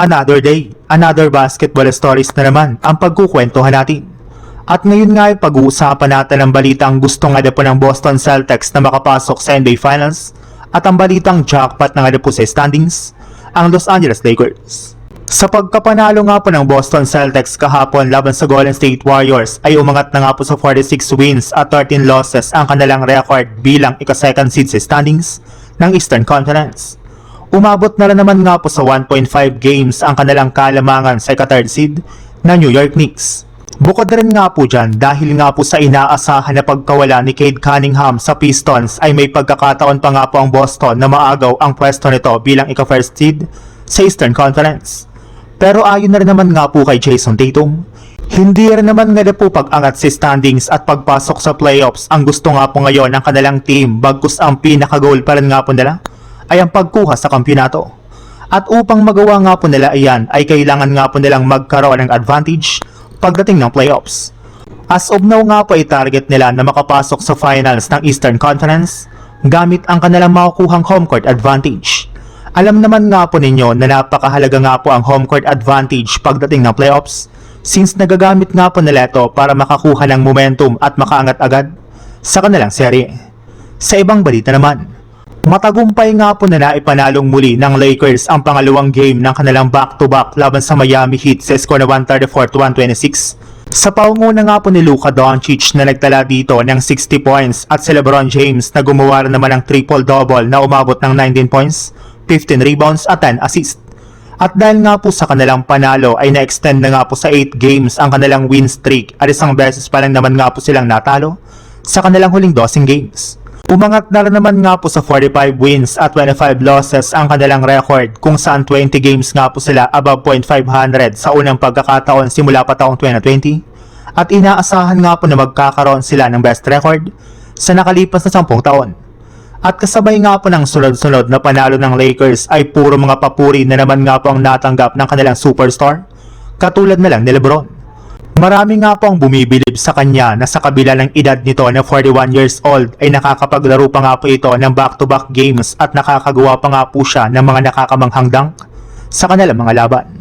Another day, another basketball stories na naman ang pagkukwentuhan natin. At ngayon nga ay pag-uusapan natin ang balitang gustong nga po ng Boston Celtics na makapasok sa NBA Finals at ang balitang jackpot na nga po sa standings, ang Los Angeles Lakers. Sa pagkapanalo nga po ng Boston Celtics kahapon laban sa Golden State Warriors ay umangat na nga po sa 46 wins at 13 losses ang kanilang record bilang ika-second seed sa standings ng Eastern Conference. Umabot na rin naman nga po sa 1.5 games ang kanilang kalamangan sa ika-third seed na New York Knicks. Bukod rin nga po dyan dahil nga po sa inaasahan na pagkawala ni Cade Cunningham sa Pistons ay may pagkakataon pa nga po ang Boston na maagaw ang pwesto nito bilang ika-first seed sa Eastern Conference. Pero ayon na rin naman nga po kay Jason Tatum, hindi rin naman nga po pag-angat si standings at pagpasok sa playoffs ang gusto nga po ngayon ng kanilang team bagkus ang pinaka-goal pa rin nga po nila ay ang pagkuha sa kampyonato. At upang magawa nga po nila iyan ay kailangan nga po nilang magkaroon ng advantage pagdating ng playoffs. As of now nga po ay target nila na makapasok sa finals ng Eastern Conference gamit ang kanilang makukuhang home court advantage. Alam naman nga po ninyo na napakahalaga nga po ang home court advantage pagdating ng playoffs since nagagamit nga po nila ito para makakuha ng momentum at makaangat agad sa kanilang serye. Sa ibang balita naman, matagumpay nga po na ipanalong muli ng Lakers ang pangalawang game ng kanilang back-to-back laban sa Miami Heat sa score na 134-126. Sa paunguna nga po ni Luka Doncic na nagtala dito ng 60 points at si LeBron James na gumawa rin naman ng triple-double na umabot ng 19 points, 15 rebounds at 10 assists. At dahil nga po sa kanilang panalo ay na-extend na nga po sa 8 games ang kanilang win streak at isang beses pa lang naman nga po silang natalo sa kanilang huling 12 games. Umangat na rin naman nga po sa 45 wins at 25 losses ang kanilang record kung saan 20 games nga po sila above .500 sa unang pagkakataon simula pa taong 2020 at inaasahan nga po na magkakaroon sila ng best record sa nakalipas na 10 taon. At kasabay nga po ng sunod-sunod na panalo ng Lakers ay puro mga papuri na naman nga po ang natanggap ng kanilang superstar katulad na lang ni LeBron. Marami nga po ang bumibilib sa kanya na sa kabila ng edad nito na 41 years old ay nakakapaglaro pa nga po ito ng back-to-back games at nakakagawa pa nga po siya ng mga nakakamanghang dunk sa kanilang mga laban.